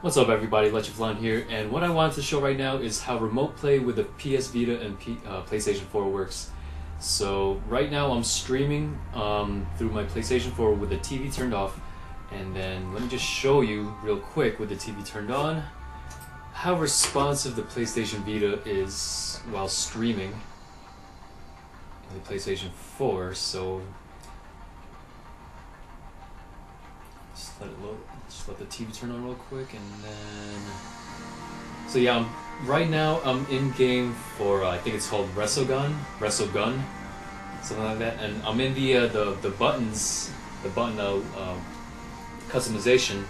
What's up everybody, LechaFlan here, and what I wanted to show right now is how remote play with the PS Vita and PlayStation 4 works. So right now I'm streaming through my PlayStation 4 with the TV turned off, and then let me just show you real quick with the TV turned on how responsive the PlayStation Vita is while streaming in the PlayStation 4. So just let it load. Just let the TV turn on real quick, and then. So yeah, right now I'm in game for I think it's called Resogun, something like that, and I'm in the buttons, the button customization,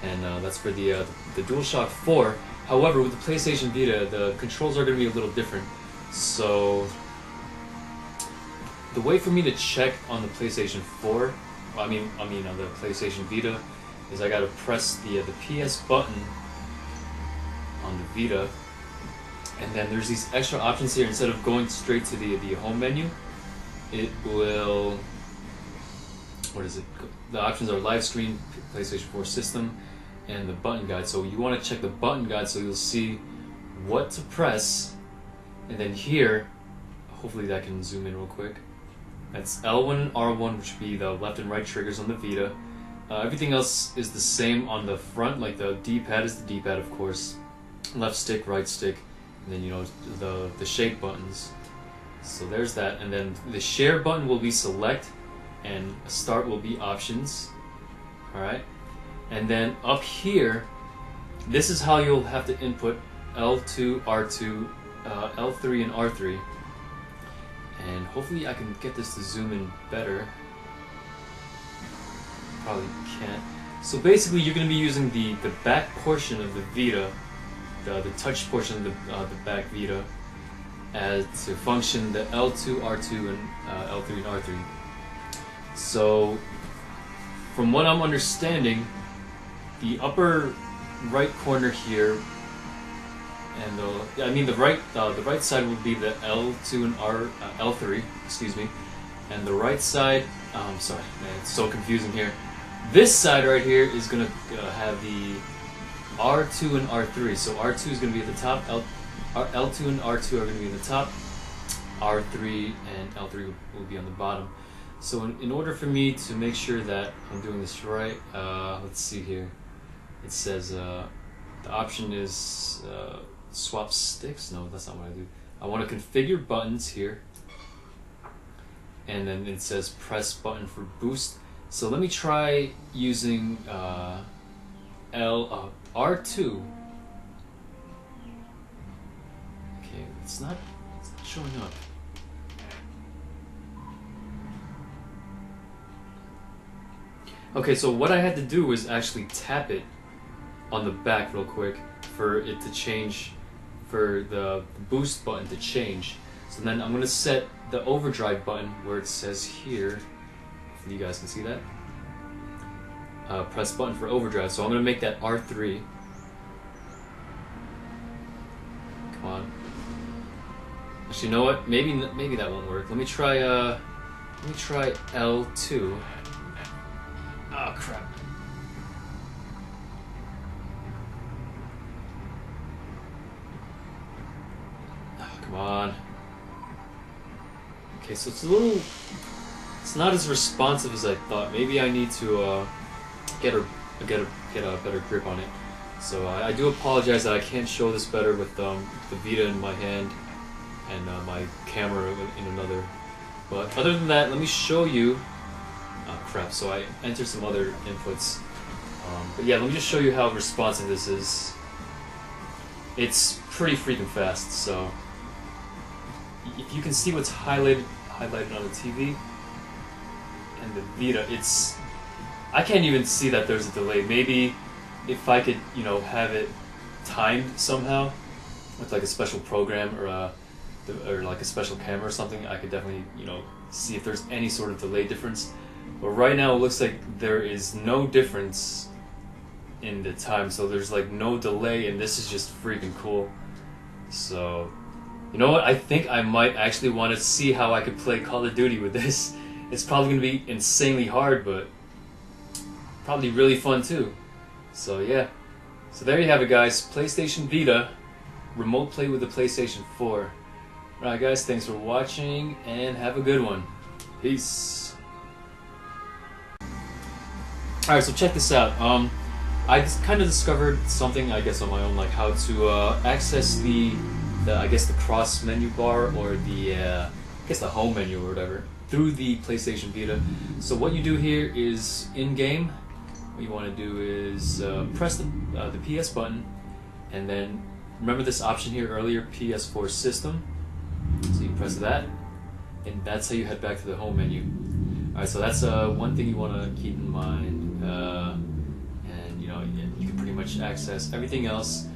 and that's for the DualShock 4. However, with the PlayStation Vita, the controls are going to be a little different. So the way for me to check on the PlayStation 4, I mean on the PlayStation Vita, is I gotta press the PS button on the Vita, and then there's these extra options here. Instead of going straight to the home menu, it will, what is it? The options are live stream, PlayStation 4 system, and the button guide. So you want to check the button guide so you'll see what to press, and then here, hopefully that can zoom in real quick. That's L1 and R1, which would be the left and right triggers on the Vita. Everything else is the same on the front, like the D-pad is the D-pad, of course. Left stick, right stick, and then the shake buttons. So there's that, and then the share button will be select, and start will be options. Alright? And then up here, this is how you'll have to input L2, R2, L3, and R3. And hopefully I can get this to zoom in better. Probably can't. So basically you're going to be using the back portion of the Vita, the touch portion of the back Vita, as to function the L2, R2, and L3 and R3. So from what I'm understanding, the upper right corner here, and the right side would be the L2 and L3, excuse me, and the right side, sorry man, it's so confusing here. This side right here is going to have the R2 and R3. So R2 is going to be at the top, L2 and R2 are going to be in the top, R3 and L3 will be on the bottom. So in order for me to make sure that I'm doing this right, let's see here. It says the option is swap sticks. No, that's not what I do. I want to configure buttons here. And then it says press button for boost. So let me try using R2. Okay, it's not showing up. Okay, so what I had to do was actually tap it on the back real quick for it to change, for the boost button to change. So then I'm going to set the overdrive button where it says here. You guys can see that. Press button for overdrive. So I'm going to make that R3. Come on. Actually, you know what? Maybe that won't work. Let me try L2. Oh crap. Oh, come on. Okay, so it's not as responsive as I thought. Maybe I need to get a better grip on it. So I do apologize that I can't show this better with the Vita in my hand and my camera in another. But other than that, let me show you. Oh crap! So I entered some other inputs. But yeah, let me just show you how responsive this is. It's pretty freaking fast. So if you can see what's highlighted on the TV and the Vita, I can't even see that there's a delay. Maybe if I could, have it timed somehow with like a special program or like a special camera or something, I could definitely, see if there's any sort of delay difference. But right now it looks like there is no difference in the time, so there's like no delay, and this is just freaking cool. So you know what, I think I might actually want to see how I could play Call of Duty with this. It's probably going to be insanely hard, but probably really fun too. So yeah, So there you have it, guys. PlayStation Vita, remote play with the PlayStation 4. Alright guys, thanks for watching and have a good one. Peace. Alright, so check this out. I kind of discovered something, I guess, on my own, like how to access the I guess the cross menu bar, or the I guess the home menu or whatever, through the PlayStation Vita. So what you do here is in game, what you want to do is press the PS button, and then remember this option here earlier, PS4 system. So you press that, and that's how you head back to the home menu. Alright, so that's one thing you want to keep in mind, and you can pretty much access everything else.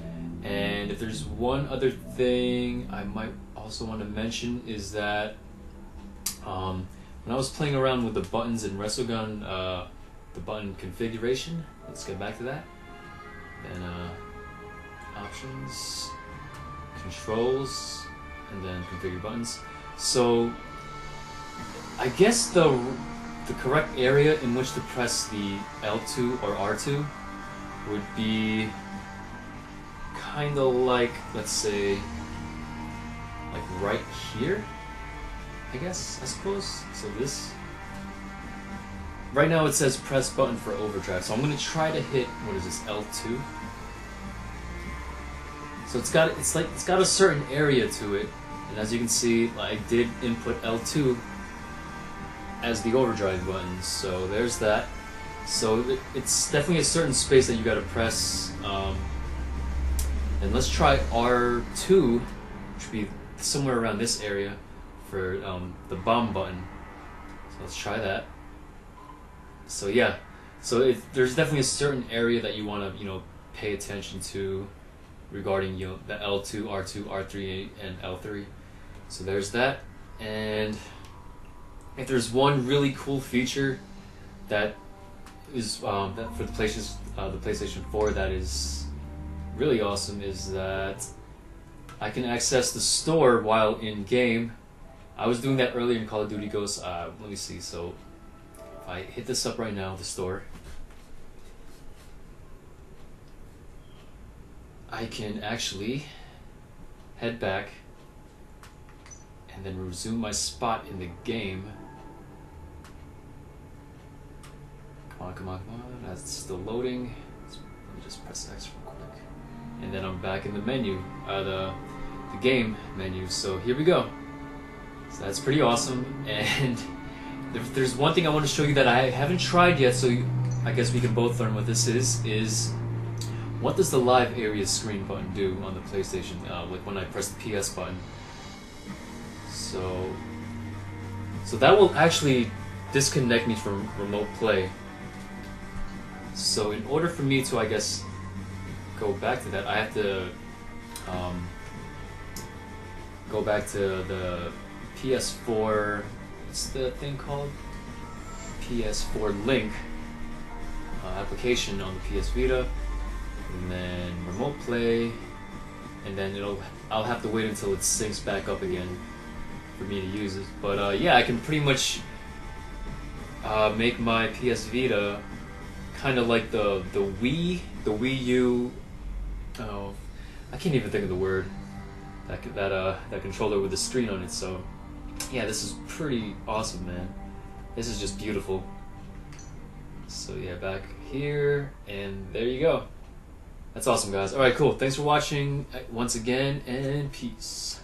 And if there's one other thing I might also want to mention is that when I was playing around with the buttons in Resogun, the button configuration, let's get back to that. Then options, controls, and then configure buttons. So I guess the correct area in which to press the L2 or R2 would be kind of like, let's say, like right here, I guess, I suppose. So this, right now it says press button for overdrive, so I'm going to try to hit, what is this, L2? So it's got a certain area to it, and as you can see, I did input L2 as the overdrive button, so there's that. So it's definitely a certain space that you got to press. And let's try R2, which would be somewhere around this area for the bomb button. So let's try that. So yeah, so there's definitely a certain area that you want to pay attention to regarding the L2, R2, R3, and L3. So there's that. And if there's one really cool feature that is that for the PlayStation 4 that is really awesome, is that I can access the store while in game. I was doing that earlier in Call of Duty Ghosts. Let me see. So if I hit this up right now, the store, I can actually head back and then resume my spot in the game. Come on, come on, come on. That's still loading. Let me just press X real quick. And then I'm back in the menu, the game menu. So here we go. So that's pretty awesome. And if there's one thing I want to show you that I haven't tried yet, so I guess we can both learn what this is what does the live area screen button do on the PlayStation, like when I press the PS button. So that will actually disconnect me from remote play. So in order for me to, I guess, go back to that, I have to go back to the PS4, what's the thing called? PS4 Link application on the PS Vita, and then remote play, and then I'll have to wait until it syncs back up again for me to use it. But yeah, I can pretty much make my PS Vita kind of like the Wii U. Oh, I can't even think of the word. That controller with the screen on it. So yeah, this is pretty awesome, man. This is just beautiful. So yeah, back here, and there you go. That's awesome, guys. Alright, cool. Thanks for watching once again, and peace.